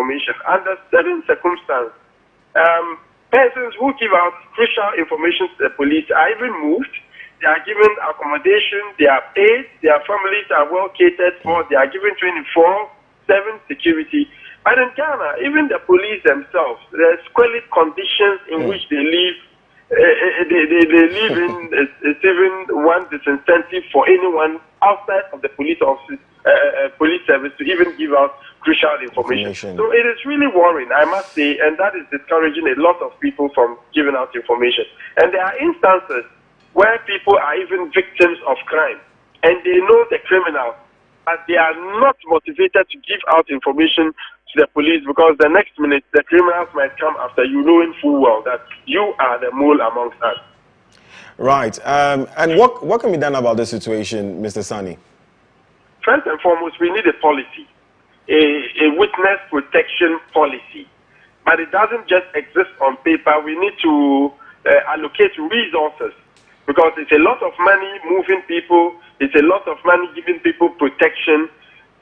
information. Under certain circumstances, persons who give out crucial information to the police are even moved. They are given accommodation, they are paid, their families are well catered for, they are given 24/7 security. But in Ghana, even the police themselves, there's squalid conditions in which they live. They live in. It's even one disincentive for anyone outside of the police office, police service to even give out crucial information. So it is really worrying, I must say, and that is discouraging a lot of people from giving out information. And there are instances where people are even victims of crime, and they know the criminal, but they are not motivated to give out information to the police because the next minute the criminals might come after you, knowing full well that you are the mole amongst us. Right. And what can be done about this situation, Mr. Sani? First and foremost, we need a policy, a witness protection policy. But it doesn't just exist on paper. We need to allocate resources because it's a lot of money moving people. It's a lot of money giving people protection.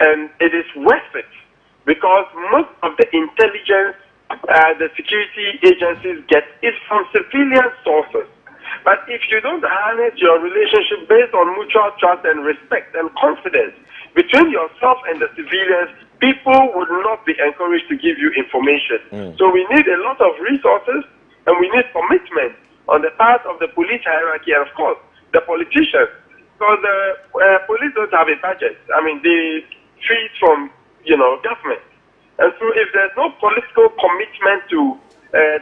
And it is worth it because most of the intelligence the security agencies get is from civilian sources. But if you don't harness your relationship based on mutual trust and respect and confidence between yourself and the civilians, people would not be encouraged to give you information. So we need a lot of resources and we need commitment on the part of the police hierarchy and, of course, the politicians. Because the police don't have a budget. I mean, they feed from, government. And so if there's no political commitment to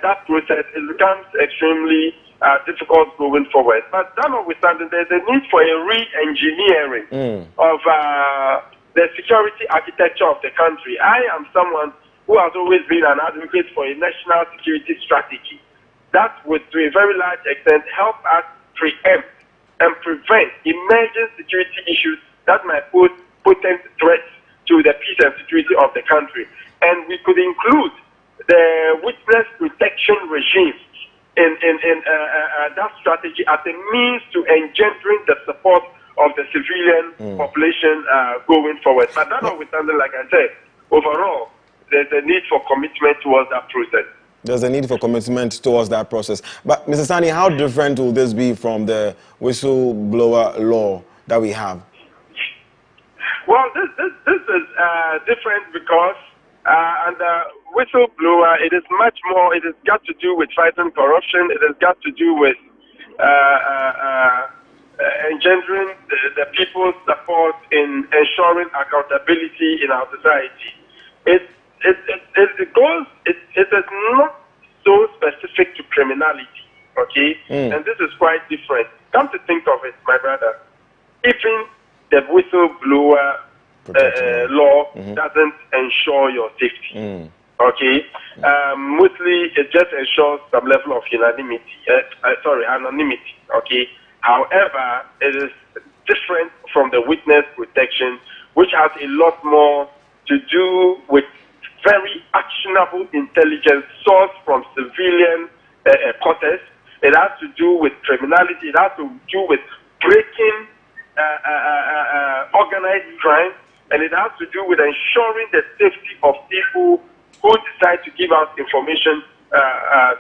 that process, it becomes extremely difficult going forward. But that notwithstanding, there's a need for a re-engineering of the security architecture of the country. I am someone who has always been an advocate for a national security strategy that would, to a very large extent, help us preempt and prevent emerging security issues that might pose potent threats to the peace and security of the country. And we could include the witness protection regime in that strategy as a means to engendering the support of the civilian population going forward. But that notwithstanding, like I said, overall, there's a need for commitment towards that process. There's a need for commitment towards that process. But, Mr. Sani, how different will this be from the whistleblower law that we have? Well, this is different because under whistleblower, it is much more, it has got to do with fighting corruption, it has got to do with engendering the people's support in ensuring accountability in our society. It is not so specific to criminality, okay? And this is quite different. Come to think of it, my brother, even the whistleblower law doesn't ensure your safety, okay? Mostly it just ensures some level of anonymity, okay? However, it is different from the witness protection, which has a lot more to do with very actionable intelligence sourced from civilian quarters. It has to do with criminality. It has to do with breaking organized crime, and it has to do with ensuring the safety of people who decide to give out information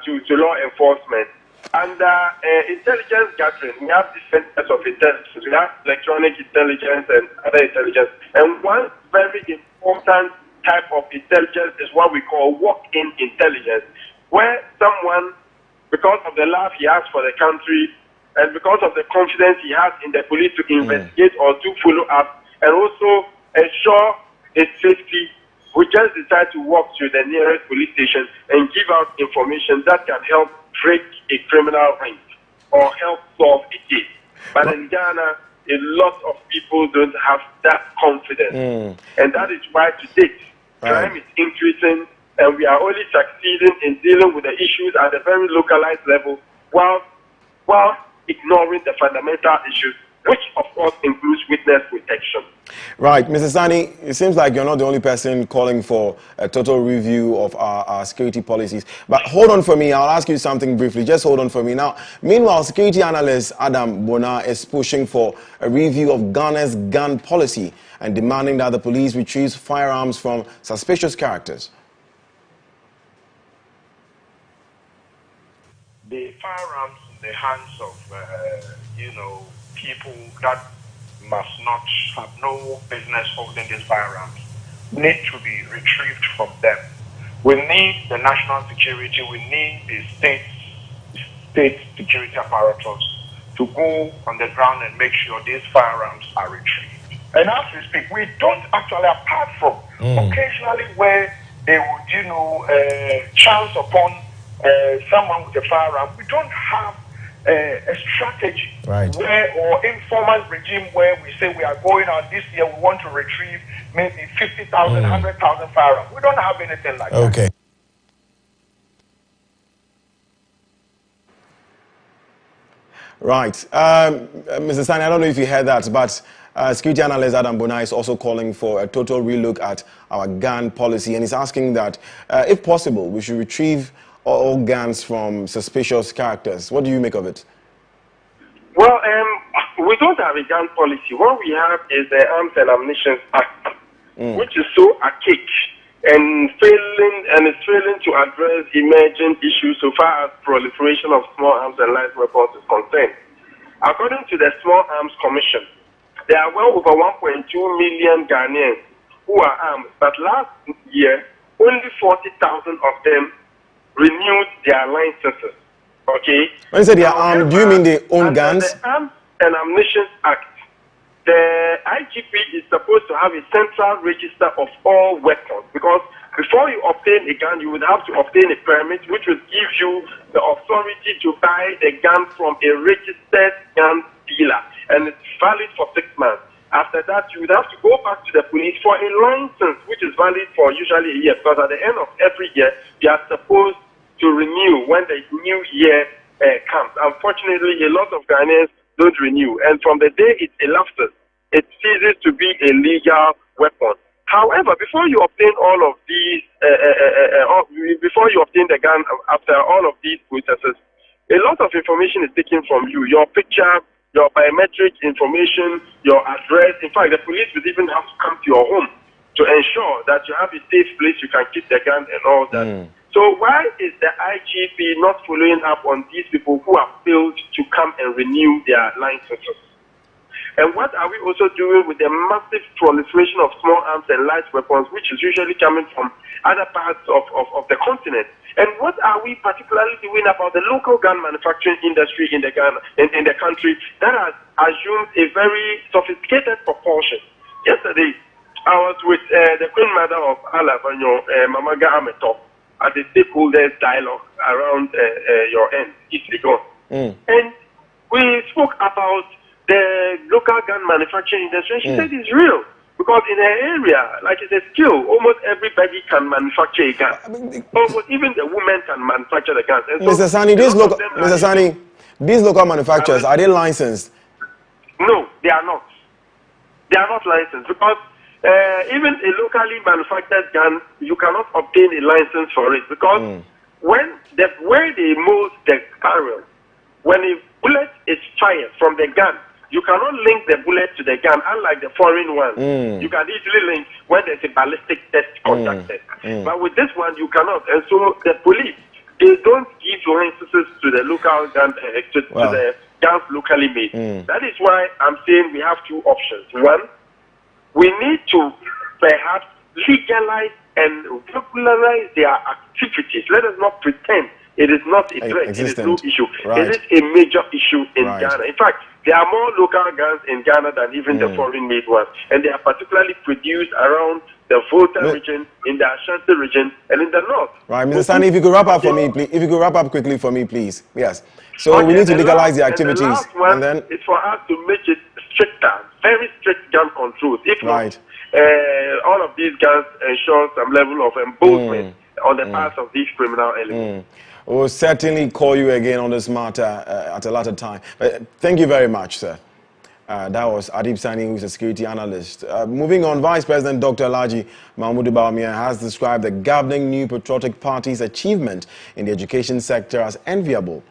to law enforcement. Under intelligence gathering, we have different types of intelligence. We have electronic intelligence and other intelligence. And one very important type of intelligence is what we call walk-in intelligence, where someone, because of the love he has for the country and because of the confidence he has in the police to investigate or do follow-up and also ensure his safety, we just decide to walk to the nearest police station and give out information that can help break a criminal ring or help solve a case. But in Ghana, a lot of people don't have that confidence. And that is why to date, crime is increasing and we are only succeeding in dealing with the issues at a very localized level while ignoring the fundamental issues, which of course includes witness protection. Right. Mr. Sani, it seems like you're not the only person calling for a total review of our security policies. But hold on for me. I'll ask you something briefly. Just hold on for me. Now, meanwhile, security analyst Adam Bona is pushing for a review of Ghana's gun policy and demanding that the police retrieve firearms from suspicious characters. the firearms in the hands of, people that must not have no business holding these firearms need to be retrieved from them. We need the national security, we need the state security apparatus to go on the ground and make sure these firearms are retrieved. And as we speak, we don't actually, apart from occasionally where they would, chance upon someone with a firearm, we don't have a strategy or informal regime where we say we are going on this year, we want to retrieve maybe 50,000, 100,000 firearms. We don't have anything like that. Okay. Right. Mr. Sani, I don't know if you heard that, but security analyst Adam Bona is also calling for a total relook at our gun policy, and he's asking that, if possible, we should retrieve all guns from suspicious characters. What do you make of it? Well, we don't have a gun policy. What we have is the Arms and Ammunition Act, which is so archaic and is failing to address emerging issues so far as proliferation of small arms and light weapons is concerned. According to the Small Arms Commission, there are well over 1.2 million Ghanaians who are armed, but last year, only 40,000 of them renewed their licenses. Okay? When you say they are armed, do you mean they own guns? The Arms and Ammunition Act, the IGP is supposed to have a central register of all weapons, because before you obtain a gun, you would have to obtain a permit, which would give you the authority to buy the gun from a registered gun dealer, and it's valid for 6 months. After that, you would have to go back to the police for a license, which is valid for usually a year, because at the end of every year, you are supposed to renew when the new year comes. Unfortunately, a lot of Ghanaians don't renew, and from the day it elapses, it ceases to be a legal weapon. However, before you obtain all of these, before you obtain the gun after all of these processes, a lot of information is taken from you. Your picture, your biometric information, your address. In fact, the police would even have to come to your home to ensure that you have a safe place you can keep the gun and all that. So why is the IGP not following up on these people who have failed to come and renew their licenses? And what are we also doing with the massive proliferation of small arms and light weapons, which is usually coming from other parts of the continent? And what are we particularly doing about the local gun manufacturing industry in the country that has assumed a very sophisticated propulsion? Yesterday, I was with the Queen Mother of Alabanyo, Mama Gahameto, at the stakeholders dialogue around your end, Isligon. And we spoke about the local gun manufacturing industry. She said it's real, because in her area, like it's a skill, almost everybody can manufacture a gun. Almost even the women can manufacture the guns. And Mr. Sani, these local manufacturers, are they licensed? No, they are not. They are not licensed, because even a locally manufactured gun, you cannot obtain a license for it, because where they mold the barrel, when a bullet is fired from the gun, you cannot link the bullet to the gun, unlike the foreign ones. You can easily link when there's a ballistic test conducted. But with this one, you cannot. And so the police, they don't give licenses to the local gun, to the guns locally made. That is why I'm saying we have two options. One, we need to perhaps legalize and regularize their activities. Let us not pretend it is not a threat. It is no issue. It is a major issue in Ghana. In fact, there are more local guns in Ghana than even the foreign-made ones, and they are particularly produced around the Volta region, in the Ashanti region, and in the north. Right, Mr. Sani, if you could wrap up for me, please. If you could wrap up quickly for me, please. Yes. So we need to legalize the activities, and the last one then it's for us to make it stricter, very strict gun controls. If not, all of these guns ensure some level of emboldenment on the part of these criminal elements. We'll certainly call you again on this matter at a later time. But thank you very much, sir. That was Adib Sani, who is a security analyst. Moving on, Vice President Dr. Alhaji Mahmoud Bawumia has described the governing New Patriotic Party's achievement in the education sector as enviable.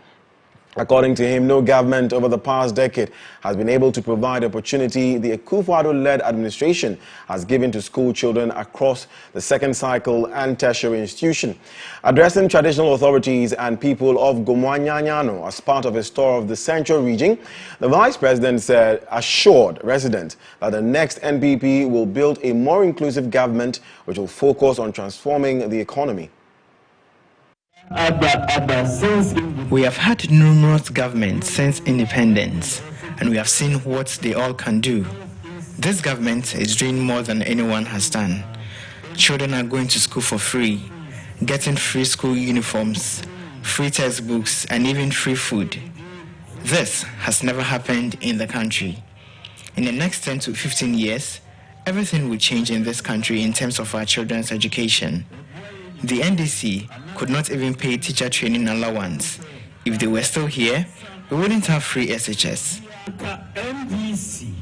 According to him, no government over the past decade has been able to provide opportunity the Akufo-Addo-led administration has given to school children across the second cycle and tertiary institution. Addressing traditional authorities and people of Gomwanyanyano as part of his tour of the Central region, the Vice President assured residents that the next NPP will build a more inclusive government which will focus on transforming the economy. We have had numerous governments since independence, and we have seen what they all can do. This government is doing more than anyone has done. Children are going to school for free, getting free school uniforms, free textbooks, and even free food. This has never happened in the country. In the next 10 to 15 years, everything will change in this country in terms of our children's education. The NDC could not even pay teacher training allowance. If they were still here, we wouldn't have free SHS. NDC,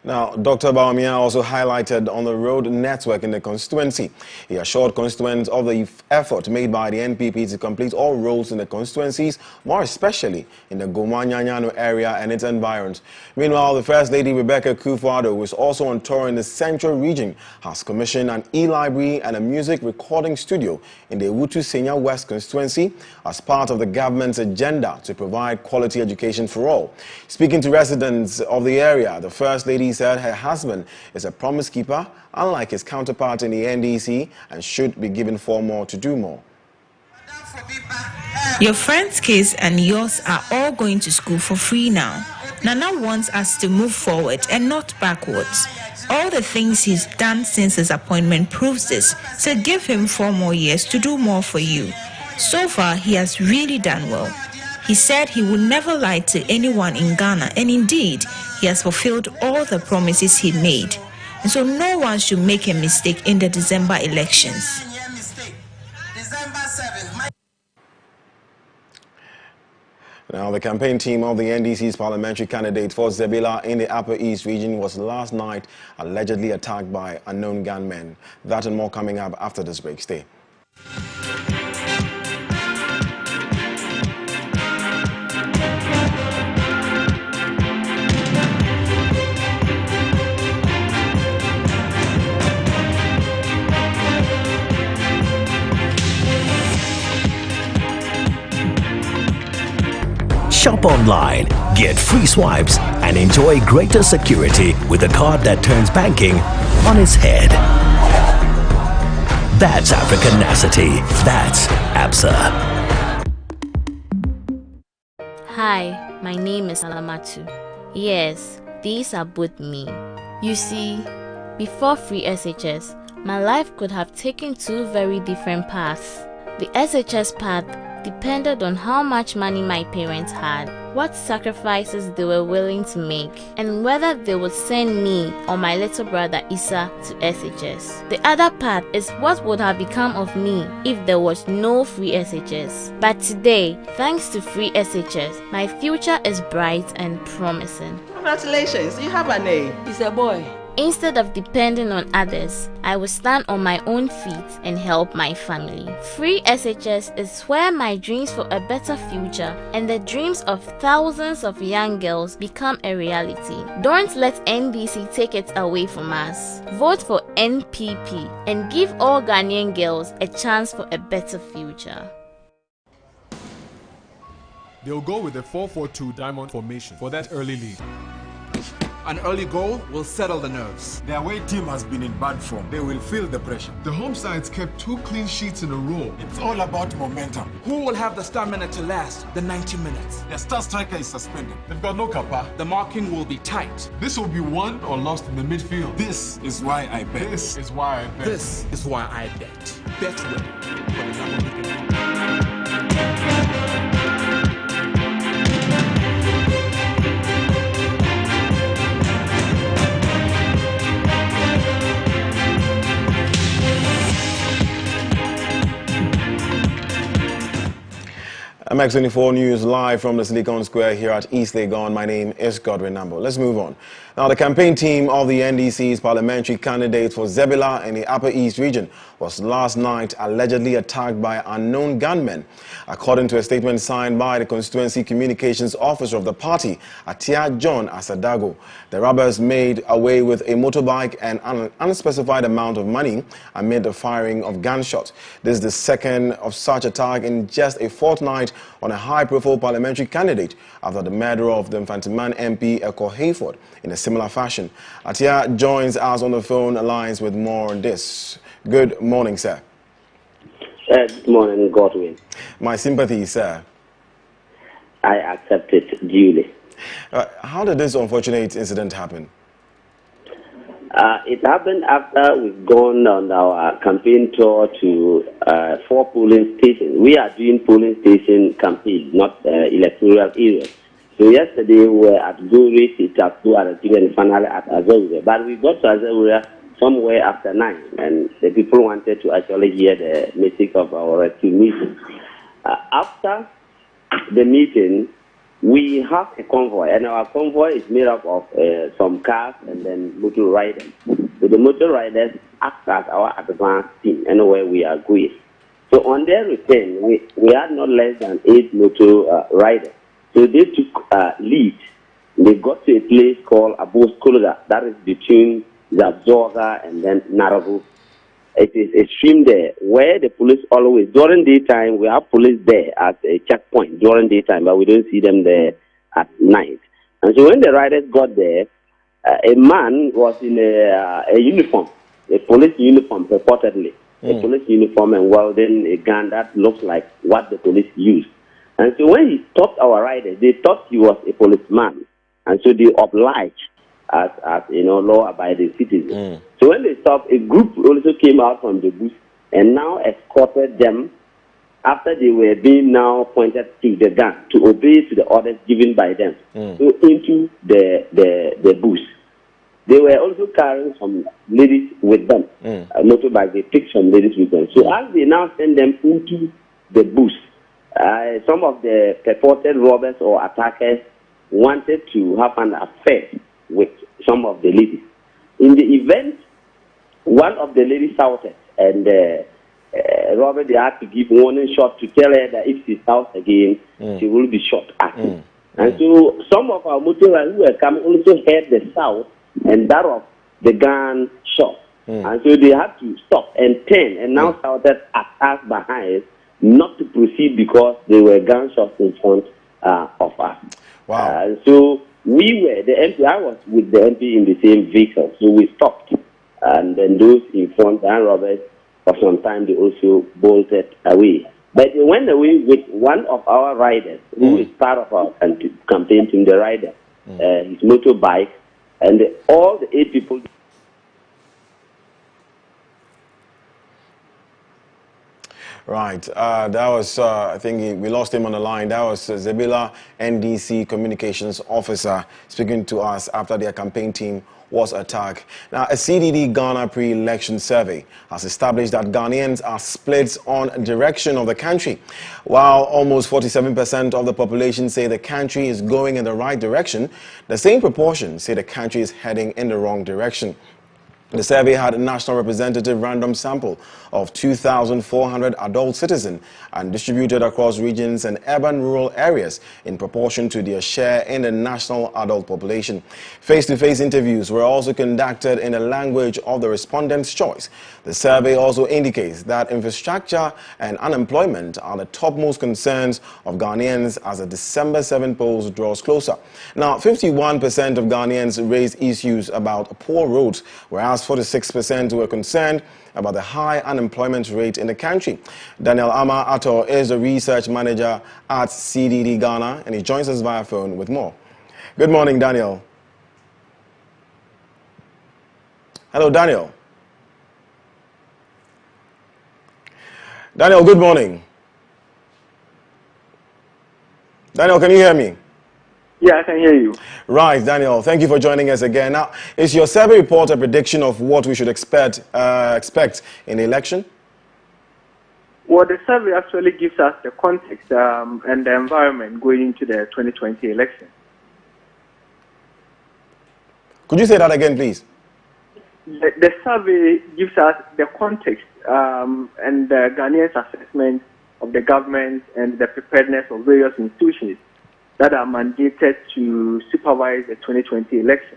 Now, Dr. Bawumia also highlighted on the road network in the constituency. He assured constituents of the effort made by the NPP to complete all roads in the constituencies, more especially in the Gomwanyanyano area and its environs. Meanwhile, the First Lady Rebecca Akufo-Addo, who is also on tour in the Central region, has commissioned an e-library and a music recording studio in the Wutu Senya West constituency as part of the government's agenda to provide quality education for all. Speaking to residents of the area, the First Lady said her husband is a promise keeper, unlike his counterpart in the NDC, and should be given 4 more to do more. Your friend's kids and yours are all going to school for free now. Nana wants us to move forward and not backwards. All the things he's done since his appointment proves this, so give him 4 more years to do more for you. So far, he has really done well. He said he would never lie to anyone in Ghana, and indeed, he has fulfilled all the promises he made. And so no one should make a mistake in the December elections. Now, the campaign team of the NDC's parliamentary candidate for Zebilla in the Upper East region was last night allegedly attacked by unknown gunmen. That and more coming up after this break. Stay. Shop online, get free swipes, and enjoy greater security with a card that turns banking on its head. That's Africanacity. That's ABSA. Hi, my name is Alamatu. Yes, these are both me. You see, before free SHS, my life could have taken 2 very different paths. The SHS path depended on how much money my parents had, what sacrifices they were willing to make, and whether they would send me or my little brother Issa to SHS. The other part is what would have become of me if there was no free SHS. But today, thanks to free SHS, my future is bright and promising. Congratulations, you have a name. He's a boy. Instead of depending on others, I will stand on my own feet and help my family. Free SHS is where my dreams for a better future and the dreams of thousands of young girls become a reality. Don't let NDC take it away from us. Vote for NPP and give all Ghanaian girls a chance for a better future. They'll go with the 4-4-2 diamond formation for that early lead. An early goal will settle the nerves. Their away team has been in bad form. They will feel the pressure. The home side's kept 2 clean sheets in a row. It's all about momentum. Who will have the stamina to last the 90 minutes? Their star striker is suspended. They've got no kappa. The marking will be tight. This will be won or lost in the midfield. This is why I bet. This is why I bet. This is why I bet. Bet well for the number we can. MX24 News live from the Silicon Square here at East Legon. My name is Godwin Nambo. Let's move on. Now, the campaign team of the NDC's parliamentary candidate for Zebilla in the Upper East region was last night allegedly attacked by unknown gunmen. According to a statement signed by the constituency communications officer of the party, Atia John Asadago, the robbers made away with a motorbike and an unspecified amount of money amid the firing of gunshots. This is the second of such attack in just a fortnight on a high-profile parliamentary candidate after the murder of the Infantiman MP Eko Hayford in a similar fashion. Atia joins us on the phone lines with more on this. Good morning, sir. Good morning, Godwin. My sympathy, sir. I accept it duly. How did this unfortunate incident happen? It happened after we've gone on our campaign tour to 4 polling stations. We are doing polling station campaign, not electoral areas. So yesterday we were at Guri, Itapu, and finally at Azawura. But we got to Azawura somewhere after 9, and the people wanted to actually hear the message of our rescue meeting. After the meeting, we have a convoy, and our convoy is made up of some cars and then motor riders. So the motor riders act as our advance team anywhere we are going. So on their return, we had not less than 8 motor riders. So they took lead. They got to a place called Abos Kologa, that is between Zabzoga and then Narabu. It is a stream there where the police always, during daytime, we have police there at a checkpoint during daytime, but we don't see them there at night. And so when the riders got there, a man was in a uniform, a police uniform purportedly, a police uniform and welding a gun that looks like what the police used. And so when he stopped our riders, they thought he was a policeman. And so they obliged as law-abiding citizens. So when they stopped, a group also came out from the bush and now escorted them after they were being now pointed to the gun to obey to the orders given by them. So into the bush. They were also carrying some ladies with them, motorbike. They picked some ladies with them. So as they now send them into the bush, some of the purported robbers or attackers wanted to have an affair with some of the ladies. In the event, one of the ladies shouted, and Robert, they had to give warning shot to tell her that if she shouts again, she will be shot at. And so some of our motorists who were coming also heard the shout and that of the gun shot. And so they had to stop and turn and now shouted at us behind not to proceed because there were gunshots in front of us. Wow. So we were, the MP, I was with the MP in the same vehicle, so we stopped. And then those in front, and Robert, for some time, they also bolted away. But they went away with one of our riders, who is part of our campaign team, the rider, his motorbike, and all the 8 people. Right. That was, I think we lost him on the line. That was Zebilla, NDC communications officer, speaking to us after their campaign team was attacked. Now, a CDD Ghana pre-election survey has established that Ghanaians are split on direction of the country. While almost 47% of the population say the country is going in the right direction, the same proportion say the country is heading in the wrong direction. The survey had a national representative random sample of 2,400 adult citizens and distributed across regions and urban rural areas in proportion to their share in the national adult population. Face-to-face interviews were also conducted in the language of the respondent's choice. The survey also indicates that infrastructure and unemployment are the topmost concerns of Ghanaians as the December 7 polls draws closer. Now, 51% of Ghanaians raised issues about poor roads, whereas 46% were concerned about the high unemployment rate in the country. Daniel Ama Ato is the research manager at CDD Ghana, and he joins us via phone with more. Good morning, Daniel. Hello, Daniel. Daniel, good morning. Daniel, can you hear me? Yeah, I can hear you. Right, Daniel, thank you for joining us again. Now, is your survey report a prediction of what we should expect in the election? Well, the survey actually gives us the context and the environment going into the 2020 election. Could you say that again, please? The survey gives us the context and the Ghanaians' assessment of the government and the preparedness of various institutions that are mandated to supervise the 2020 election.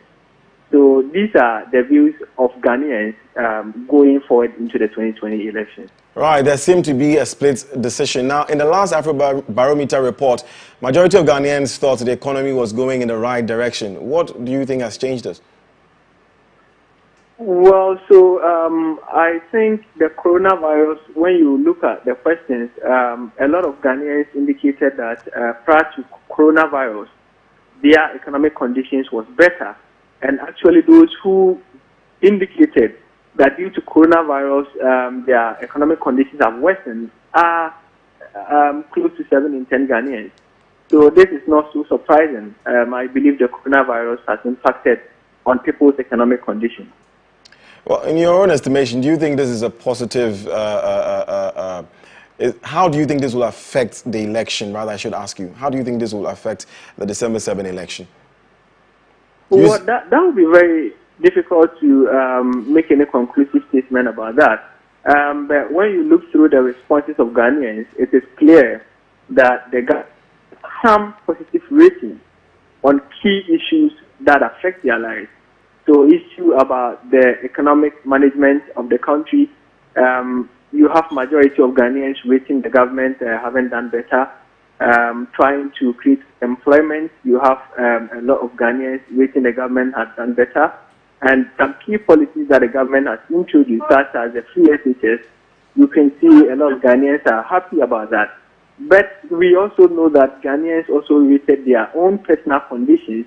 So these are the views of Ghanaians going forward into the 2020 election. Right, there seemed to be a split decision. Now, in the last Afrobarometer report, majority of Ghanaians thought the economy was going in the right direction. What do you think has changed this? Well, so I think the coronavirus, when you look at the questions, a lot of Ghanaians indicated that prior to coronavirus, their economic conditions was better. And actually those who indicated that due to coronavirus, their economic conditions have worsened are close to 7 in 10 Ghanaians. So this is not so surprising. I believe the coronavirus has impacted on people's economic conditions. Well, in your own estimation, do you think this is a positive, how do you think this will affect the election? Rather, I should ask you, how do you think this will affect the December 7 election? Well, that would be very difficult to make any conclusive statement about that. But when you look through the responses of Ghanaians, it is clear that they got some positive rating on key issues that affect their lives. So issue about the economic management of the country, you have majority of Ghanaians rating the government haven't done better. Trying to create employment, you have a lot of Ghanaians rating the government has done better. And some key policies that the government has introduced, such as the free SHS, you can see a lot of Ghanaians are happy about that. But we also know that Ghanaians also rated their own personal conditions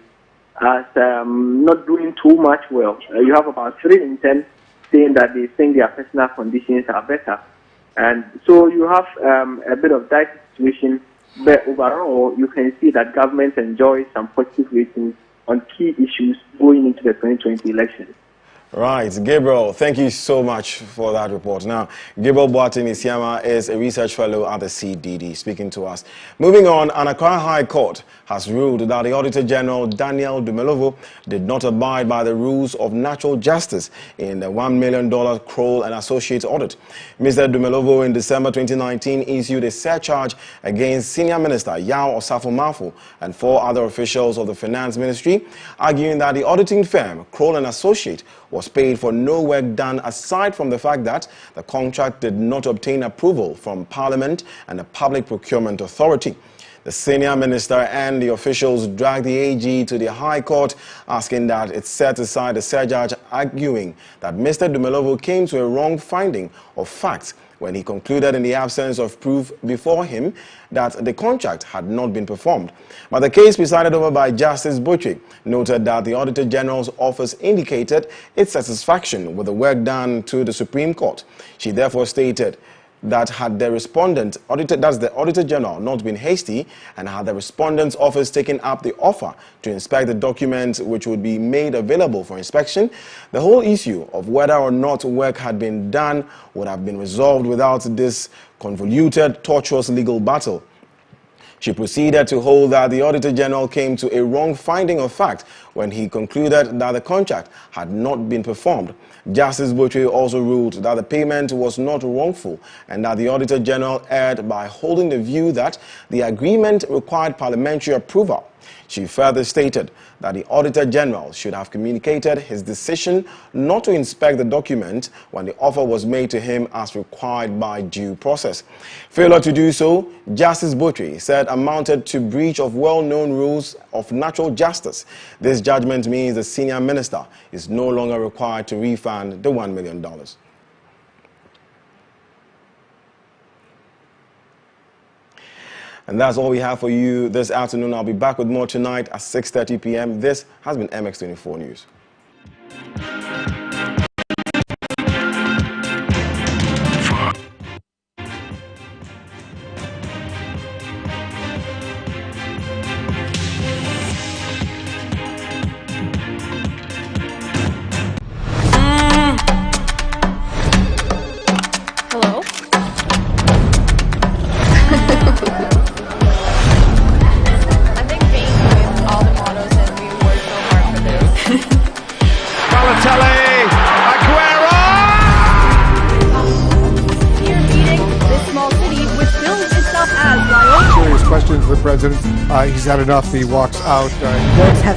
as not doing too much well. You have about 3 in 10 saying that they think their personal conditions are better. And so you have a bit of that situation, but overall you can see that government enjoys some positive ratings on key issues going into the 2020 elections. Right, Gabriel, thank you so much for that report. Now, Gabriel Boateng-Isiama is a research fellow at the CDD, speaking to us. Moving on, an Accra High Court has ruled that the Auditor General, Daniel Dumelovo, did not abide by the rules of natural justice in the $1 million Kroll and Associates audit. Mr. Dumelovo, in December 2019, issued a surcharge against Senior Minister Yao Osafo-Maafo and 4 other officials of the Finance Ministry, arguing that the auditing firm, Kroll and Associates, was paid for no work done aside from the fact that the contract did not obtain approval from Parliament and the Public Procurement Authority. The senior minister and the officials dragged the AG to the High Court, asking that it set aside the surcharge, arguing that Mr. Dumelovo came to a wrong finding of fact when he concluded in the absence of proof before him that the contract had not been performed. But the case presided over by Justice Butchie noted that the Auditor General's office indicated its satisfaction with the work done to the Supreme Court. She therefore stated that had the respondent, the Auditor General, not been hasty and had the respondent's office taken up the offer to inspect the documents which would be made available for inspection, the whole issue of whether or not work had been done would have been resolved without this convoluted, tortuous legal battle. She proceeded to hold that the Auditor General came to a wrong finding of fact when he concluded that the contract had not been performed. Justice Butchie also ruled that the payment was not wrongful and that the Auditor General erred by holding the view that the agreement required parliamentary approval. She further stated that the Auditor General should have communicated his decision not to inspect the document when the offer was made to him as required by due process. Failure to do so, Justice Butchie said amounted to breach of well-known rules of natural justice. This judgment means the senior minister is no longer required to refund the $1 million. And that's all we have for you this afternoon. I'll be back with more tonight at 6:30 p.m. This has been MX24 News. Hello? he's had enough. He walks out. Votes have